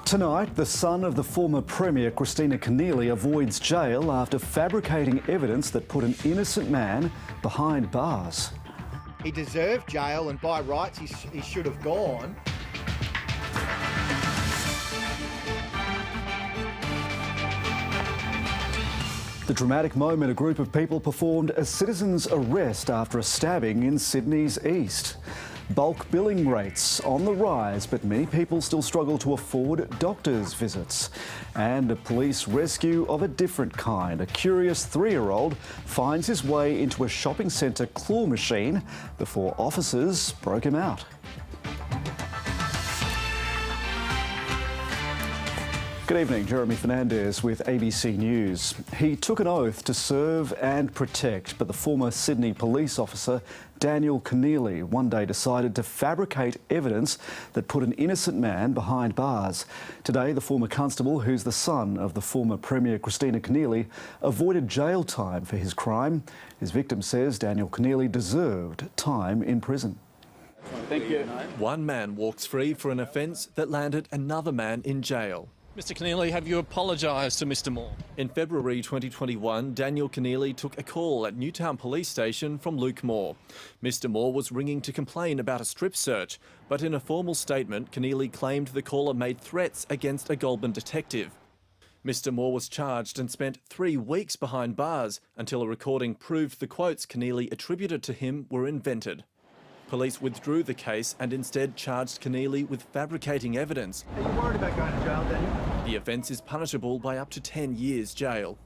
Tonight, the son of the former Premier, Christina Keneally, avoids jail after fabricating evidence that put an innocent man behind bars. He deserved jail, and by rights he should have gone. The dramatic moment, a group of people performed a citizen's arrest after a stabbing in Sydney's east. Bulk billing rates on the rise, but many people still struggle to afford doctors' visits. And a police rescue of a different kind. A curious 3-year-old finds his way into a shopping centre claw machine before officers broke him out. Good evening, Jeremy Fernandez with ABC News. He took an oath to serve and protect, but the former Sydney police officer, Daniel Keneally, one day decided to fabricate evidence that put an innocent man behind bars. Today, the former constable, who's the son of the former Premier Christina Keneally, avoided jail time for his crime. His victim says Daniel Keneally deserved time in prison. Thank you. One man walks free for an offence that landed another man in jail. Mr Keneally, have you apologised to Mr Moore? In February 2021, Daniel Keneally took a call at Newtown Police Station from Luke Moore. Mr Moore was ringing to complain about a strip search, but in a formal statement, Keneally claimed the caller made threats against a Goulburn detective. Mr Moore was charged and spent 3 weeks behind bars until a recording proved the quotes Keneally attributed to him were invented. Police withdrew the case and instead charged Keneally with fabricating evidence. Are you worried about going to jail, Daniel? The offence is punishable by up to 10 years jail.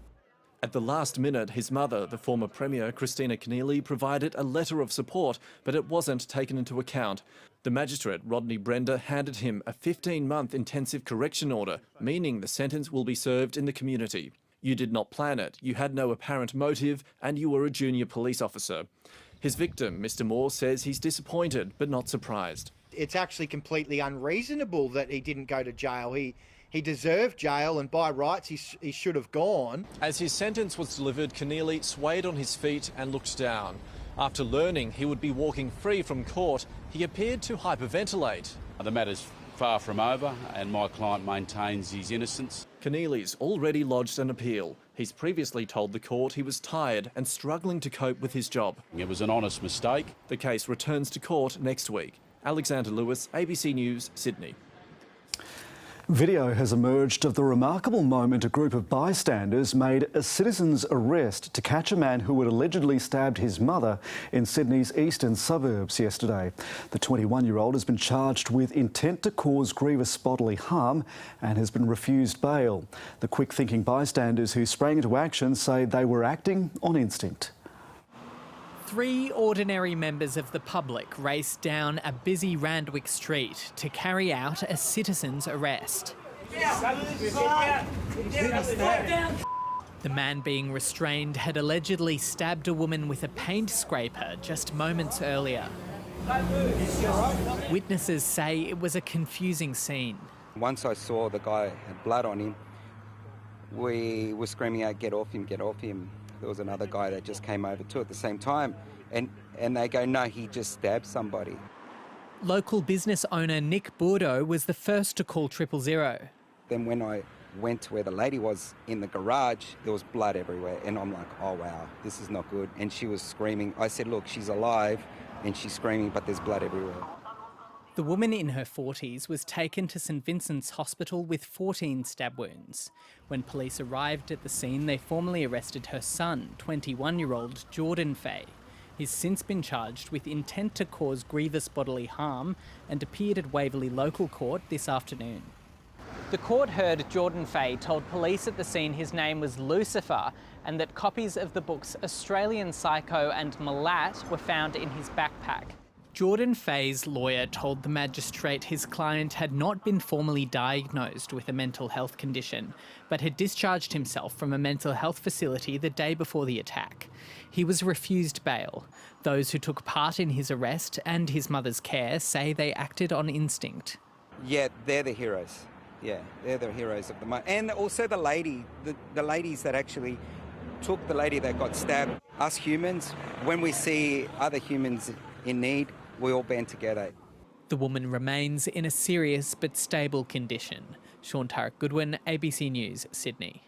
At the last minute, his mother, the former Premier Christina Keneally, provided a letter of support, but it wasn't taken into account. The magistrate, Rodney Brender, handed him a 15-month intensive correction order, meaning the sentence will be served in the community. You did not plan it, you had no apparent motive, and you were a junior police officer. His victim, Mr Moore, says he's disappointed but not surprised. It's actually completely unreasonable that he didn't go to jail. He deserved jail, and by rights he should have gone. As his sentence was delivered, Keneally swayed on his feet and looked down. After learning he would be walking free from court, he appeared to hyperventilate. The matter's far from over and my client maintains his innocence. Keneally's already lodged an appeal. He's previously told the court he was tired and struggling to cope with his job. It was an honest mistake. The case returns to court next week. Alexander Lewis, ABC News, Sydney. Video has emerged of the remarkable moment a group of bystanders made a citizen's arrest to catch a man who had allegedly stabbed his mother in Sydney's eastern suburbs yesterday. The 21-year-old has been charged with intent to cause grievous bodily harm and has been refused bail. The quick-thinking bystanders who sprang into action say they were acting on instinct. 3 ordinary members of the public raced down a busy Randwick street to carry out a citizen's arrest. The man being restrained had allegedly stabbed a woman with a paint scraper just moments earlier. Witnesses say it was a confusing scene. Once I saw the guy had blood on him, we were screaming out, "Get off him, get off him." There was another guy that just came over too at the same time, and they go, "No, he just stabbed somebody." Local business owner Nick Bordeaux was the first to call 000. Then when I went to where the lady was in the garage, there was blood everywhere, and I'm like, "Oh wow, this is not good." And she was screaming. I said, "Look, she's alive," and she's screaming, but there's blood everywhere. The woman in her 40s was taken to St Vincent's Hospital with 14 stab wounds. When police arrived at the scene, they formally arrested her son, 21-year-old Jordan Fay. He's since been charged with intent to cause grievous bodily harm and appeared at Waverley Local Court this afternoon. The court heard Jordan Fay told police at the scene his name was Lucifer and that copies of the books Australian Psycho and Malat were found in his backpack. Jordan Fay's lawyer told the magistrate his client had not been formally diagnosed with a mental health condition, but had discharged himself from a mental health facility the day before the attack. He was refused bail. Those who took part in his arrest and his mother's care say they acted on instinct. Yeah, they're the heroes. Yeah, they're the heroes of the moment. And also the ladies that actually took the lady that got stabbed. Us humans, when we see other humans in need, we all band together. The woman remains in a serious but stable condition. Sean Tarrant-Goodwin, ABC News, Sydney.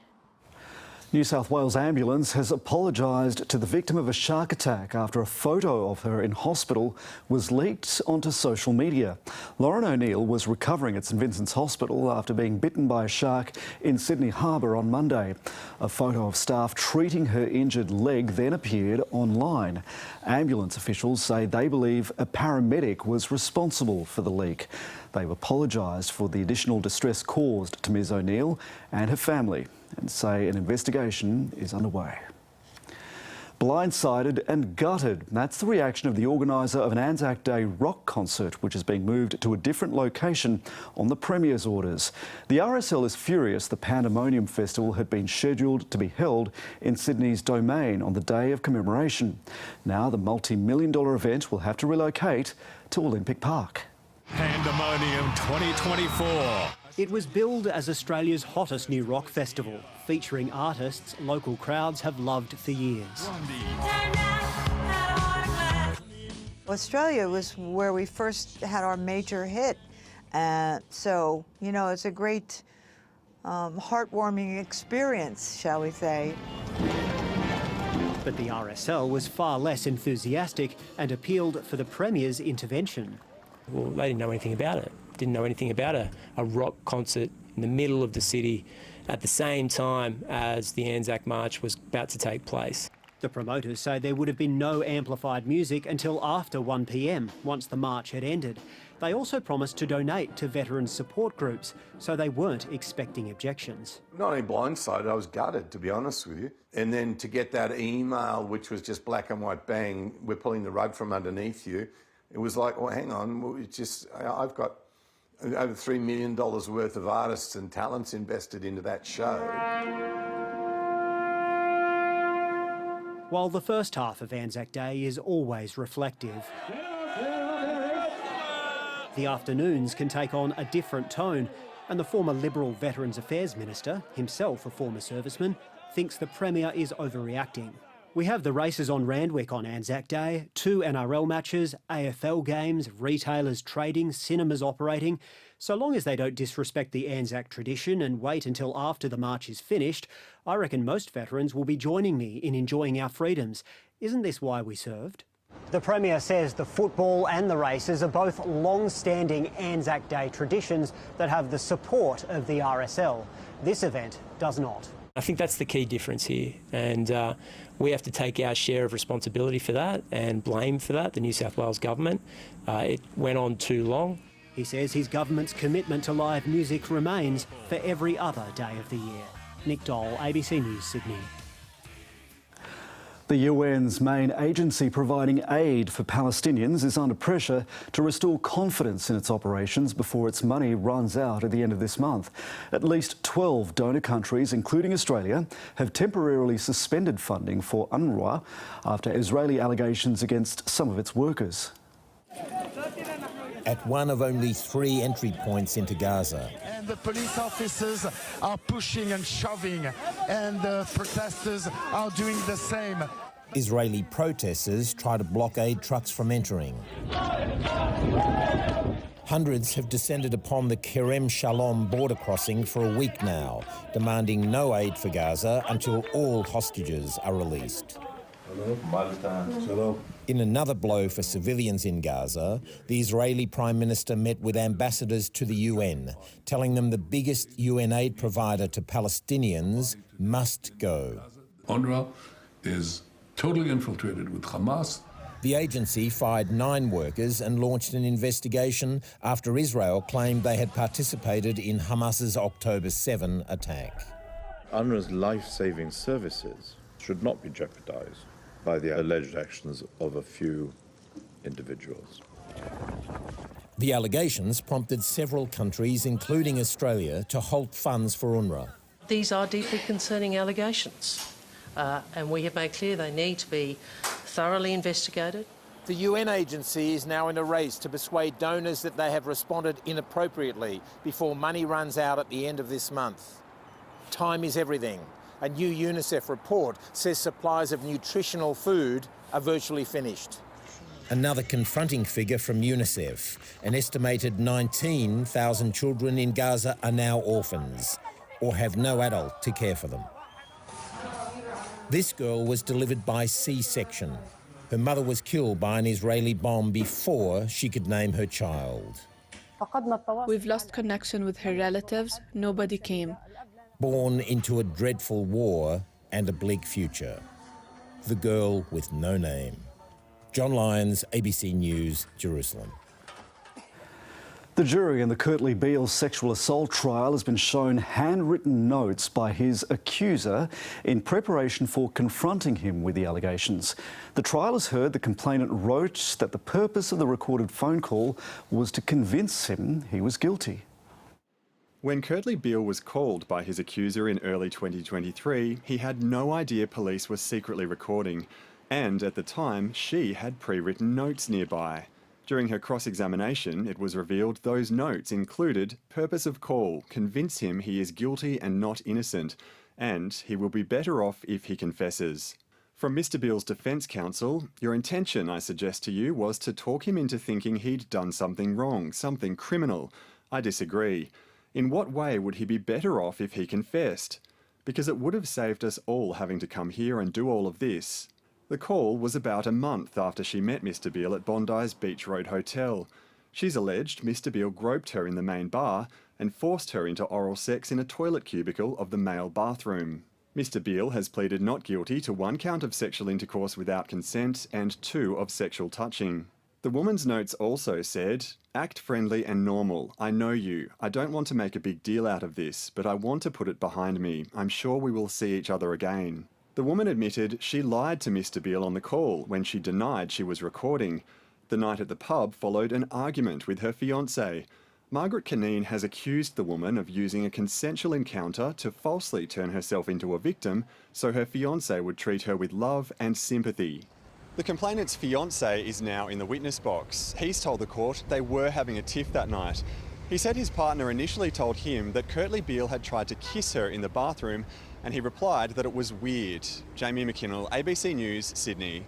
New South Wales Ambulance has apologised to the victim of a shark attack after a photo of her in hospital was leaked onto social media. Lauren O'Neill was recovering at St Vincent's Hospital after being bitten by a shark in Sydney Harbour on Monday. A photo of staff treating her injured leg then appeared online. Ambulance officials say they believe a paramedic was responsible for the leak. They've apologised for the additional distress caused to Ms O'Neill and her family and say an investigation is underway. Blindsided and gutted. That's the reaction of the organiser of an Anzac Day rock concert, which is being moved to a different location on the Premier's orders. The RSL is furious the Pandemonium Festival had been scheduled to be held in Sydney's Domain on the day of commemoration. Now the multi-million-dollar event will have to relocate to Olympic Park. Pandemonium 2024. It was billed as Australia's hottest new rock festival, featuring artists local crowds have loved for years. Australia was where we first had our major hit. So, you know, it's a great heartwarming experience, shall we say. But the RSL was far less enthusiastic and appealed for the Premier's intervention. Well, they didn't know anything about it. Didn't know anything about a rock concert in the middle of the city at the same time as the Anzac March was about to take place. The promoters say there would have been no amplified music until after 1 p.m, once the march had ended. They also promised to donate to veteran support groups, so they weren't expecting objections. Not only blindsided, I was gutted, to be honest with you. And then to get that email, which was just black and white, bang, we're pulling the rug from underneath you. It was like, well, hang on, it's just, I've got over $3 million worth of artists and talents invested into that show. While the first half of Anzac Day is always reflective, the afternoons can take on a different tone, and the former Liberal Veterans Affairs Minister, himself a former serviceman, thinks the Premier is overreacting. We have the races on Randwick on Anzac Day, 2 NRL matches, AFL games, retailers trading, cinemas operating. So long as they don't disrespect the Anzac tradition and wait until after the march is finished, I reckon most veterans will be joining me in enjoying our freedoms. Isn't this why we served? The Premier says the football and the races are both long-standing Anzac Day traditions that have the support of the RSL. This event does not. I think that's the key difference here, and we have to take our share of responsibility for that and blame for that the New South Wales government. It went on too long. He says his government's commitment to live music remains for every other day of the year. Nick Dole, ABC News, Sydney. The UN's main agency providing aid for Palestinians is under pressure to restore confidence in its operations before its money runs out at the end of this month. At least 12 donor countries, including Australia, have temporarily suspended funding for UNRWA after Israeli allegations against some of its workers. At one of only 3 entry points into Gaza. And the police officers are pushing and shoving, and the protesters are doing the same. Israeli protesters try to blockade trucks from entering. Hundreds have descended upon the Kerem Shalom border crossing for a week now, demanding no aid for Gaza until all hostages are released. In another blow for civilians in Gaza, the Israeli Prime Minister met with ambassadors to the UN, telling them the biggest UN aid provider to Palestinians must go. UNRWA is totally infiltrated with Hamas. The agency fired 9 workers and launched an investigation after Israel claimed they had participated in Hamas's October 7 attack. UNRWA's life-saving services should not be jeopardized by the alleged actions of a few individuals. The allegations prompted several countries, including Australia, to halt funds for UNRWA. These are deeply concerning allegations, and we have made clear they need to be thoroughly investigated. The UN agency is now in a race to persuade donors that they have responded inappropriately before money runs out at the end of this month. Time is everything. A new UNICEF report says supplies of nutritional food are virtually finished. Another confronting figure from UNICEF. An estimated 19,000 children in Gaza are now orphans or have no adult to care for them. This girl was delivered by C-section. Her mother was killed by an Israeli bomb before she could name her child. We've lost connection with her relatives. Nobody came. Born into a dreadful war and a bleak future. The girl with no name. John Lyons, ABC News, Jerusalem. The jury in the Kurtley Beale sexual assault trial has been shown handwritten notes by his accuser in preparation for confronting him with the allegations. The trial has heard the complainant wrote that the purpose of the recorded phone call was to convince him he was guilty. When Kurtley Beale was called by his accuser in early 2023, he had no idea police were secretly recording, and at the time, she had pre-written notes nearby. During her cross-examination, it was revealed those notes included purpose of call, convince him he is guilty and not innocent, and he will be better off if he confesses. From Mr Beale's defence counsel, your intention, I suggest to you, was to talk him into thinking he'd done something wrong, something criminal. I disagree. In what way would he be better off if he confessed? Because it would have saved us all having to come here and do all of this. The call was about a month after she met Mr Beale at Bondi's Beach Road Hotel. She's alleged Mr Beale groped her in the main bar and forced her into oral sex in a toilet cubicle of the male bathroom. Mr Beale has pleaded not guilty to 1 count of sexual intercourse without consent and 2 of sexual touching. The woman's notes also said, "Act friendly and normal. I know you. I don't want to make a big deal out of this, but I want to put it behind me. I'm sure we will see each other again." The woman admitted she lied to Mr Beale on the call when she denied she was recording. The night at the pub followed an argument with her fiancé. Margaret Caneen has accused the woman of using a consensual encounter to falsely turn herself into a victim so her fiancé would treat her with love and sympathy. The complainant's fiancé is now in the witness box. He's told the court they were having a tiff that night. He said his partner initially told him that Kurtley Beale had tried to kiss her in the bathroom, and he replied that it was weird. Jamie McKinnell, ABC News, Sydney.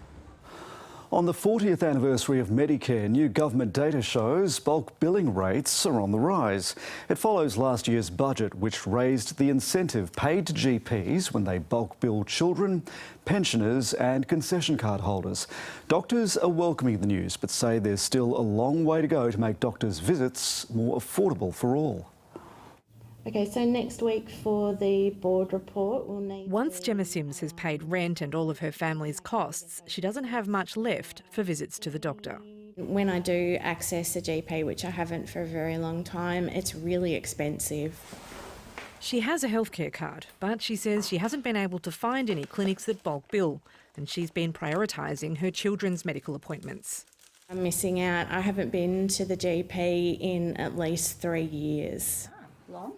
On the 40th anniversary of Medicare, new government data shows bulk billing rates are on the rise. It follows last year's budget, which raised the incentive paid to GPs when they bulk bill children, pensioners and concession card holders. Doctors are welcoming the news, but say there's still a long way to go to make doctors' visits more affordable for all. Okay, so next week for the board report, we'll need... Once Gemma Sims has paid rent and all of her family's costs, she doesn't have much left for visits to the doctor. When I do access a GP, which I haven't for a very long time, it's really expensive. She has a healthcare card, but she says she hasn't been able to find any clinics that bulk bill, and she's been prioritising her children's medical appointments. I'm missing out. I haven't been to the GP in at least 3 years.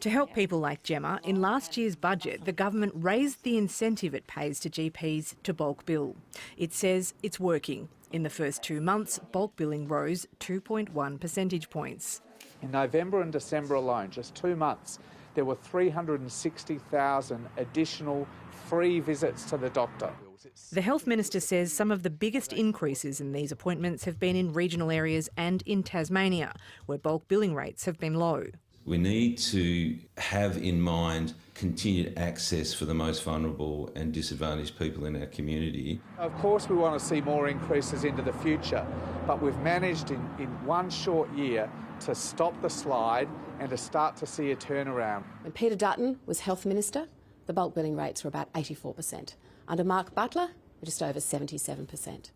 To help people like Gemma, in last year's budget, the government raised the incentive it pays to GPs to bulk bill. It says it's working. In the first 2 months, bulk billing rose 2.1 percentage points. In November and December alone, just 2 months, there were 360,000 additional free visits to the doctor. The Health Minister says some of the biggest increases in these appointments have been in regional areas and in Tasmania, where bulk billing rates have been low. We need to have in mind continued access for the most vulnerable and disadvantaged people in our community. Of course we want to see more increases into the future, but we've managed in 1 short year to stop the slide and to start to see a turnaround. When Peter Dutton was Health Minister, the bulk billing rates were about 84%. Under Mark Butler, we're just over 77%.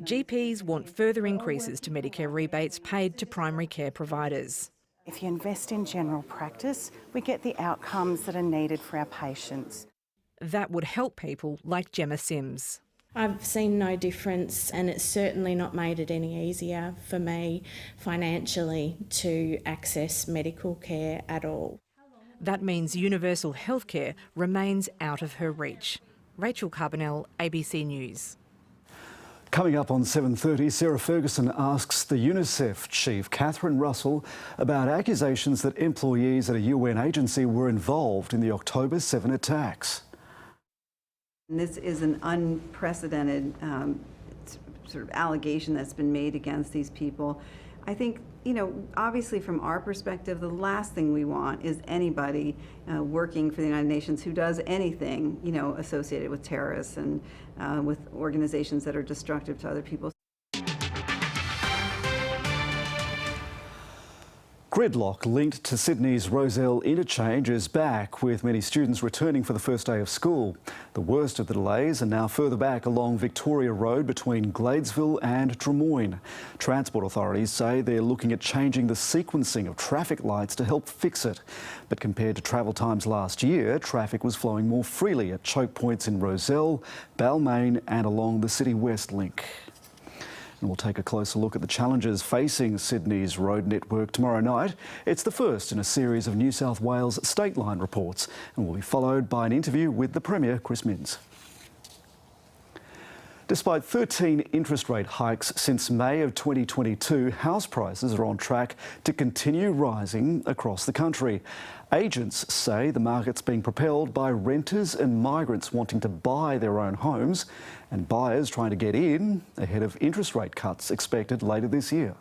GPs want further increases to Medicare rebates paid to primary care providers. If you invest in general practice, we get the outcomes that are needed for our patients. That would help people like Gemma Sims. I've seen no difference, and it's certainly not made it any easier for me financially to access medical care at all. That means universal healthcare remains out of her reach. Rachel Carbonell, ABC News. Coming up on 7:30, Sarah Ferguson asks the UNICEF chief, Catherine Russell, about accusations that employees at a UN agency were involved in the October 7 attacks. This is an unprecedented sort of allegation that's been made against these people. I think, you know, obviously from our perspective, the last thing we want is anybody working for the United Nations who does anything, you know, associated with terrorists and with organizations that are destructive to other people. Gridlock linked to Sydney's Rozelle interchange is back, with many students returning for the first day of school. The worst of the delays are now further back along Victoria Road between Gladesville and Drummoyne. Transport authorities say they're looking at changing the sequencing of traffic lights to help fix it. But compared to travel times last year, traffic was flowing more freely at choke points in Rozelle, Balmain and along the City West link. And we'll take a closer look at the challenges facing Sydney's road network tomorrow night. It's the first in a series of New South Wales State Line reports and will be followed by an interview with the Premier, Chris Minns. Despite 13 interest rate hikes since May of 2022, house prices are on track to continue rising across the country. Agents say the market's being propelled by renters and migrants wanting to buy their own homes and buyers trying to get in ahead of interest rate cuts expected later this year.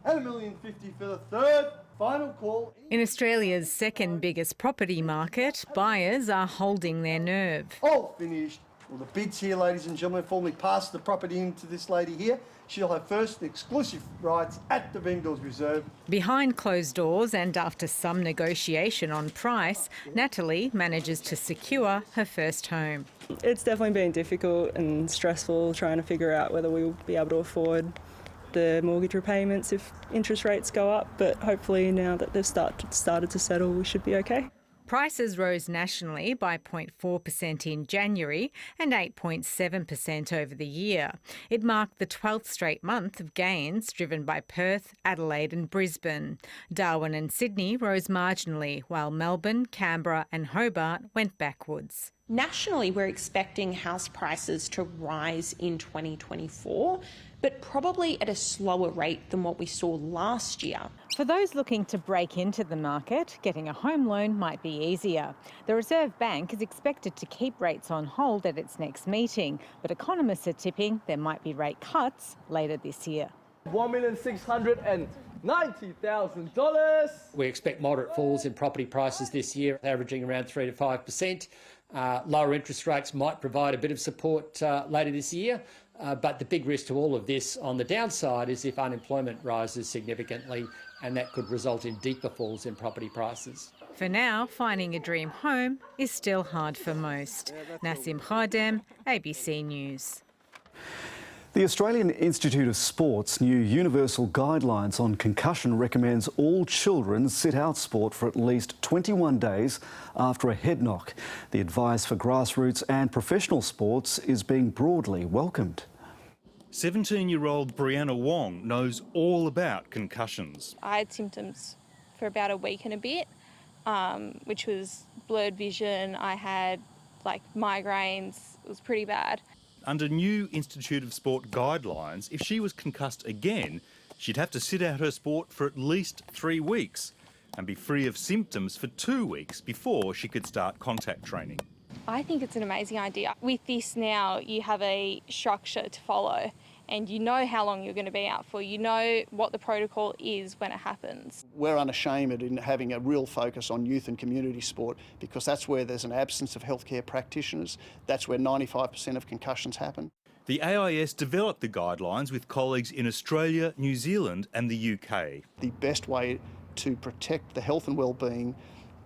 And $1,050,000 for the third final call. In Australia's second biggest property market, buyers are holding their nerve. All finished. Well, the bids here, ladies and gentlemen, formally pass the property into this lady here. She'll have first and exclusive rights at the vendor's reserve. Behind closed doors and after some negotiation on price, Natalie manages to secure her first home. It's definitely been difficult and stressful trying to figure out whether we'll be able to afford the mortgage repayments if interest rates go up, but hopefully now that they've started to settle, we should be okay. Prices rose nationally by 0.4% in January and 8.7% over the year. It marked the 12th straight month of gains driven by Perth, Adelaide and Brisbane. Darwin and Sydney rose marginally, while Melbourne, Canberra and Hobart went backwards. Nationally, we're expecting house prices to rise in 2024, but probably at a slower rate than what we saw last year. For those looking to break into the market, getting a home loan might be easier. The Reserve Bank is expected to keep rates on hold at its next meeting, but economists are tipping there might be rate cuts later this year. $1,690,000. We expect moderate falls in property prices this year, averaging around 3 to 5%. Lower interest rates might provide a bit of support later this year, but the big risk to all of this on the downside is if unemployment rises significantly, and that could result in deeper falls in property prices. For now, finding a dream home is still hard for most. Nassim Khadem, ABC News. The Australian Institute of Sport's new universal guidelines on concussion recommends all children sit out sport for at least 21 days after a head knock. The advice for grassroots and professional sports is being broadly welcomed. 17-year-old Brianna Wong knows all about concussions. I had symptoms for about a week and a bit, which was blurred vision. I had migraines. It was pretty bad. Under new Institute of Sport guidelines, if she was concussed again, she'd have to sit out her sport for at least 3 weeks and be free of symptoms for 2 weeks before she could start contact training. I think it's an amazing idea. With this now, you have a structure to follow and you know how long you're going to be out for. You know what the protocol is when it happens. We're unashamed in having a real focus on youth and community sport because that's where there's an absence of healthcare practitioners. That's where 95% of concussions happen. The AIS developed the guidelines with colleagues in Australia, New Zealand and the UK. The best way to protect the health and well-being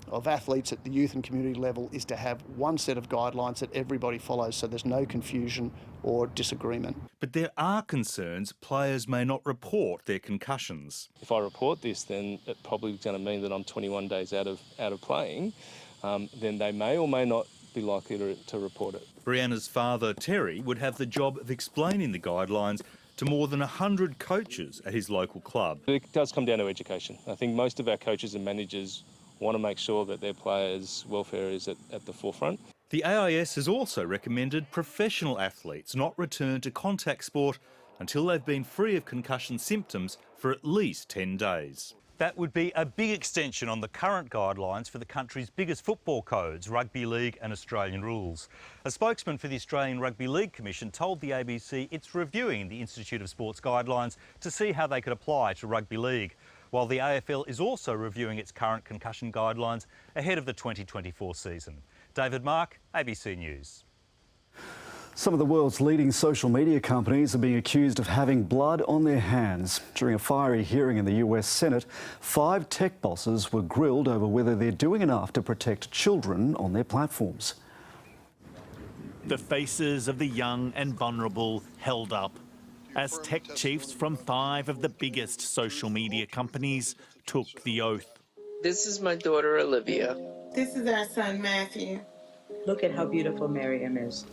of athletes at the youth and community level is to have one set of guidelines that everybody follows so there's no confusion or disagreement. But there are concerns players may not report their concussions. If I report this, then it probably is going to mean that I'm 21 days out of playing. Then they may or may not be likely to report it. Brianna's father, Terry, would have the job of explaining the guidelines to more than 100 coaches at his local club. It does come down to education. I think most of our coaches and managers want to make sure that their players' welfare is at the forefront. The AIS has also recommended professional athletes not return to contact sport until they've been free of concussion symptoms for at least 10 days. That would be a big extension on the current guidelines for the country's biggest football codes, Rugby League and Australian rules. A spokesman for the Australian Rugby League Commission told the ABC it's reviewing the Institute of Sport's guidelines to see how they could apply to Rugby League, while the AFL is also reviewing its current concussion guidelines ahead of the 2024 season. David Mark, ABC News. Some of the world's leading social media companies are being accused of having blood on their hands. During a fiery hearing in the US Senate, 5 tech bosses were grilled over whether they're doing enough to protect children on their platforms. The faces of the young and vulnerable held up as tech chiefs from 5 of the biggest social media companies took the oath. This is my daughter, Olivia. This is our son, Matthew. Look at how beautiful Miriam is.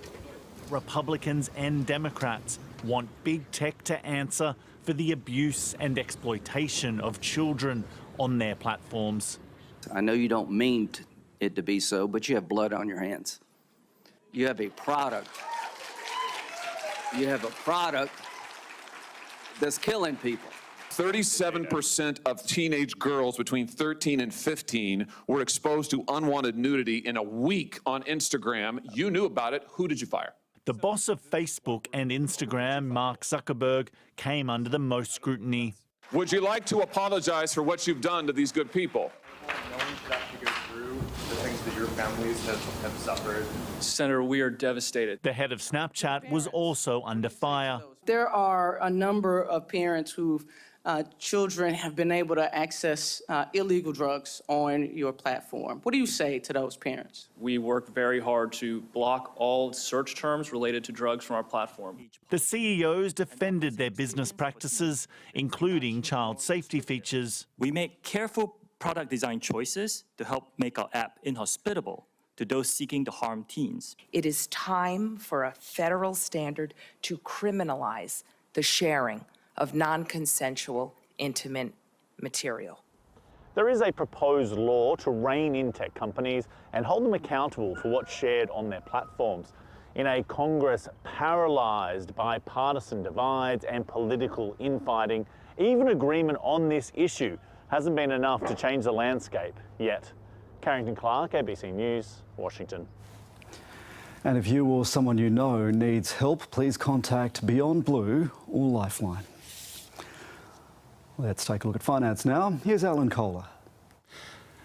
Republicans and Democrats want big tech to answer for the abuse and exploitation of children on their platforms. I know you don't mean it to be so, but you have blood on your hands. You have a product. You have a product that's killing people. 37% of teenage girls between 13 and 15 were exposed to unwanted nudity in a week on Instagram. You knew about it. Who did you fire? The boss of Facebook and Instagram, Mark Zuckerberg, came under the most scrutiny. Would you like to apologize for what you've done to these good people? No one should have to go through the things that your families have suffered. Senator, we are devastated. The head of Snapchat was also under fire. There are a number of parents who've children have been able to access illegal drugs on your platform. What do you say to those parents? We work very hard to block all search terms related to drugs from our platform. The CEOs defended their business practices, including child safety features. We make careful product design choices to help make our app inhospitable to those seeking to harm teens. It is time for a federal standard to criminalize the sharing of non-consensual intimate material. There is a proposed law to rein in tech companies and hold them accountable for what's shared on their platforms. In a Congress paralysed by partisan divides and political infighting, even agreement on this issue hasn't been enough to change the landscape yet. Carrington Clark, ABC News, Washington. And if you or someone you know needs help, please contact Beyond Blue or Lifeline. Let's take a look at finance now. Here's Alan Kohler.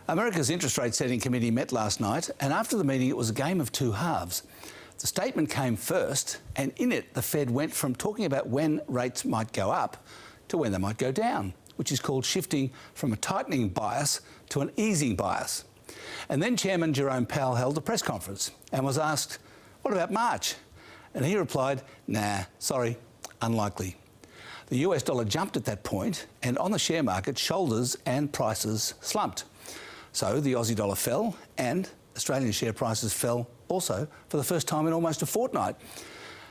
America's interest rate setting committee met last night, and after the meeting it was a game of two halves. The statement came first, and in it the Fed went from talking about when rates might go up to when they might go down, which is called shifting from a tightening bias to an easing bias. And then Chairman Jerome Powell held a press conference and was asked, "What about March?" And he replied, "Nah, sorry, unlikely." The US dollar jumped at that point, and on the share market, shoulders and prices slumped. So the Aussie dollar fell, and Australian share prices fell also for the first time in almost a fortnight.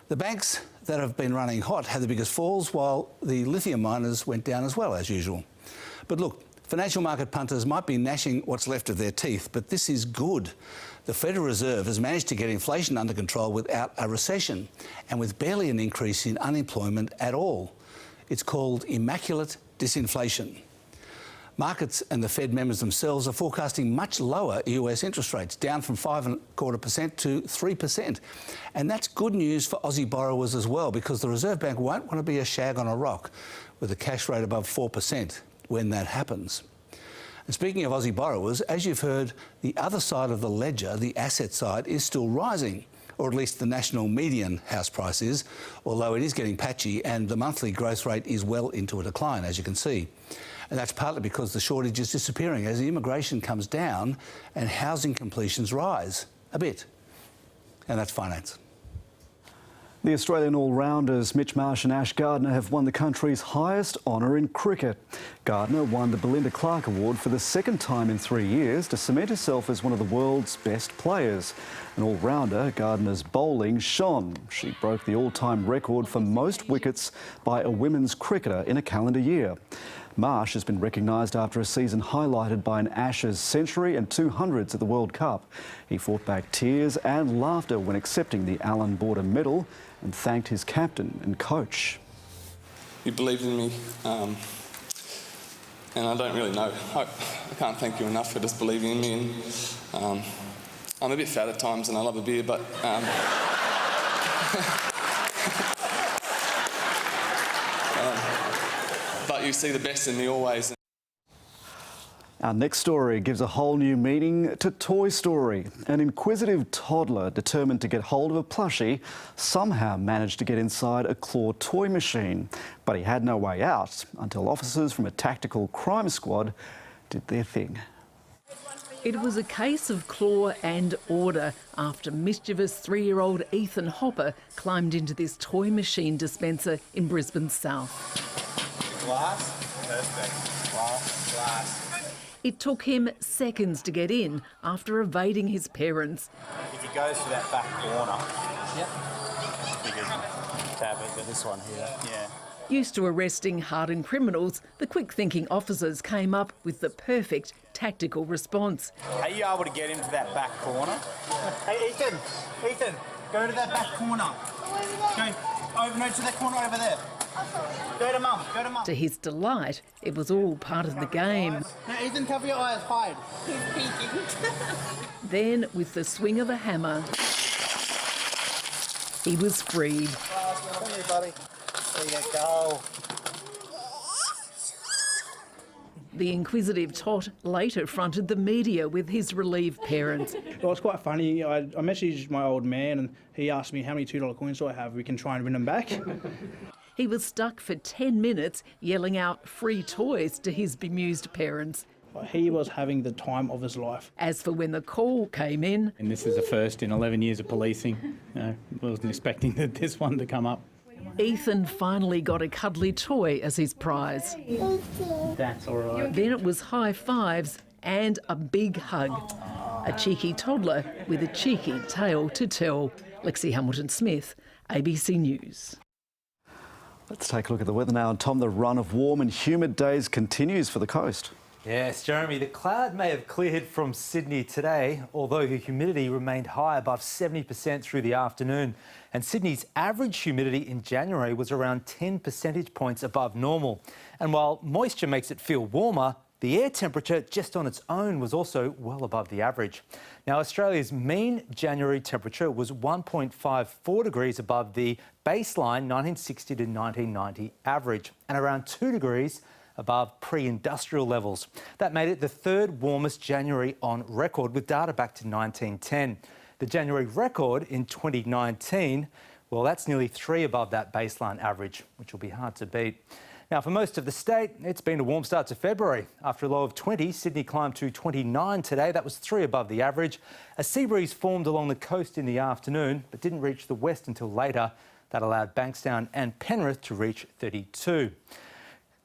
The banks that have been running hot had the biggest falls, while the lithium miners went down as well, as usual. But look, financial market punters might be gnashing what's left of their teeth, but this is good. The Federal Reserve has managed to get inflation under control without a recession and with barely an increase in unemployment at all. It's called immaculate disinflation. Markets and the Fed members themselves are forecasting much lower US interest rates, down from 5.25% to 3%. And that's good news for Aussie borrowers as well, because the Reserve Bank won't want to be a shag on a rock with a cash rate above 4% when that happens. And speaking of Aussie borrowers, as you've heard, the other side of the ledger, the asset side, is still rising, or at least the national median house price is, although it is getting patchy and the monthly growth rate is well into a decline, as you can see. And that's partly because the shortage is disappearing as the immigration comes down and housing completions rise a bit. And that's finance. The Australian all-rounders Mitch Marsh and Ash Gardner have won the country's highest honour in cricket. Gardner won the Belinda Clark Award for the second time in 3 years to cement herself as one of the world's best players. An all-rounder, Gardner's bowling shone. She broke the all-time record for most wickets by a women's cricketer in a calendar year. Marsh has been recognised after a season highlighted by an Ashes century and 200s at the World Cup. He fought back tears and laughter when accepting the Allan Border Medal and thanked his captain and coach. You believed in me. and I don't really know. I can't thank you enough for just believing in me. And I'm a bit fat at times, and I love a beer, but. But you see the best in me always. Our next story gives a whole new meaning to Toy Story. An inquisitive toddler determined to get hold of a plushie somehow managed to get inside a claw toy machine. But he had no way out until officers from a tactical crime squad did their thing. It was a case of claw and order after mischievous 3-year-old Ethan Hopper climbed into this toy machine dispenser in Brisbane's south. Glass? Perfect. Glass. It took him seconds to get in after evading his parents. If he goes to that back corner, you can tab it to this one here. Yeah. Used to arresting hardened criminals, the quick-thinking officers came up with the perfect tactical response. Are you able to get him to that back corner? Hey, Ethan, go to that back corner. Go over, no, to that corner over there. Go to Mum. To his delight, it was all part of the game. Now, Ethan, cover your eyes, hide. He's peeking. Then, with the swing of a hammer, he was freed. Come here, buddy. There you go. The inquisitive tot later fronted the media with his relieved parents. Well, it's quite funny. I messaged my old man and he asked me how many $2 coins do I have. We can try and win them back. He was stuck for 10 minutes yelling out free toys to his bemused parents. He was having the time of his life. As for when the call came in... And this is a first in 11 years of policing. I wasn't expecting this one to come up. Ethan finally got a cuddly toy as his prize. That's all right. Then it was high fives and a big hug. A cheeky toddler with a cheeky tale to tell. Lexi Hamilton-Smith, ABC News. Let's take a look at the weather now. And Tom, the run of warm and humid days continues for the coast. Yes, Jeremy, the cloud may have cleared from Sydney today, although the humidity remained high above 70% through the afternoon. And Sydney's average humidity in January was around 10 percentage points above normal. And while moisture makes it feel warmer, the air temperature just on its own was also well above the average. Now, Australia's mean January temperature was 1.54 degrees above the baseline 1960 to 1990 average and around 2 degrees above pre-industrial levels. That made it the third warmest January on record with data back to 1910. The January record in 2019, well, that's nearly 3 above that baseline average, which will be hard to beat. Now, for most of the state, it's been a warm start to February. After a low of 20, Sydney climbed to 29 today. That was 3 above the average. A sea breeze formed along the coast in the afternoon, but didn't reach the west until later. That allowed Bankstown and Penrith to reach 32.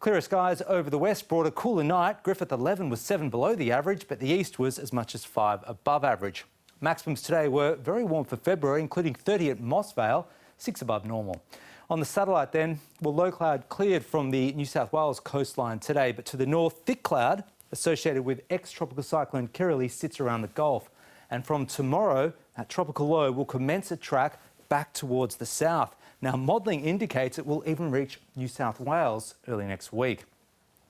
Clearer skies over the west brought a cooler night. Griffith 11 was 7 below the average, but the east was as much as 5 above average. Maximums today were very warm for February, including 30 at Mossvale, 6 above normal. On the satellite then, well, low cloud cleared from the New South Wales coastline today, but to the north, thick cloud associated with ex-tropical cyclone Kirrily sits around the Gulf. And from tomorrow, that tropical low will commence a track back towards the south. Now, modelling indicates it will even reach New South Wales early next week.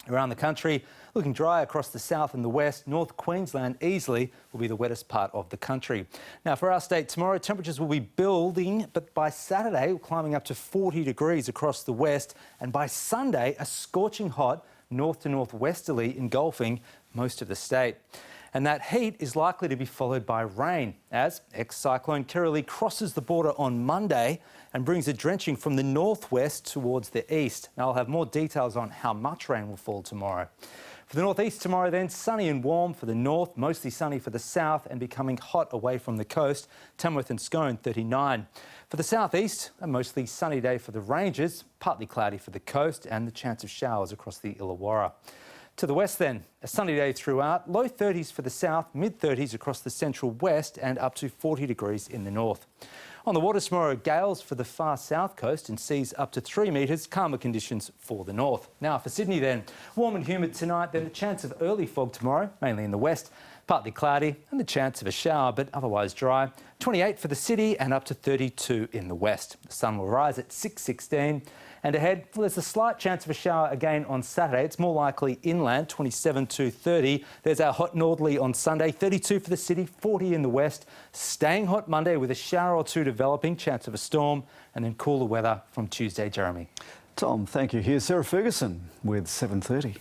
Around the country, looking dry across the south and the west. North Queensland easily will be the wettest part of the country. Now, for our state tomorrow, temperatures will be building, but by Saturday, climbing up to 40 degrees across the west. And by Sunday, a scorching hot north to northwesterly engulfing most of the state. And that heat is likely to be followed by rain as ex-cyclone Kirrily crosses the border on Monday and brings a drenching from the northwest towards the east. Now, I'll have more details on how much rain will fall tomorrow. For the northeast tomorrow then, sunny and warm for the north, mostly sunny for the south and becoming hot away from the coast. Tamworth and Scone 39. For the southeast, a mostly sunny day for the ranges, partly cloudy for the coast and the chance of showers across the Illawarra. To the west then, a sunny day throughout, low 30s for the south, mid-30s across the central west and up to 40 degrees in the north. On the water tomorrow, gales for the far south coast and seas up to 3 metres, calmer conditions for the north. Now for Sydney then, warm and humid tonight, then the chance of early fog tomorrow, mainly in the west, partly cloudy and the chance of a shower but otherwise dry. 28 for the city and up to 32 in the west. The sun will rise at 6:16 And ahead, well, there's a slight chance of a shower again on Saturday. It's more likely inland, 27 to 30. There's our hot northerly on Sunday, 32 for the city, 40 in the west. Staying hot Monday with a shower or two developing, chance of a storm, and then cooler weather from Tuesday, Jeremy. Tom, thank you. Here's Sarah Ferguson with 7:30.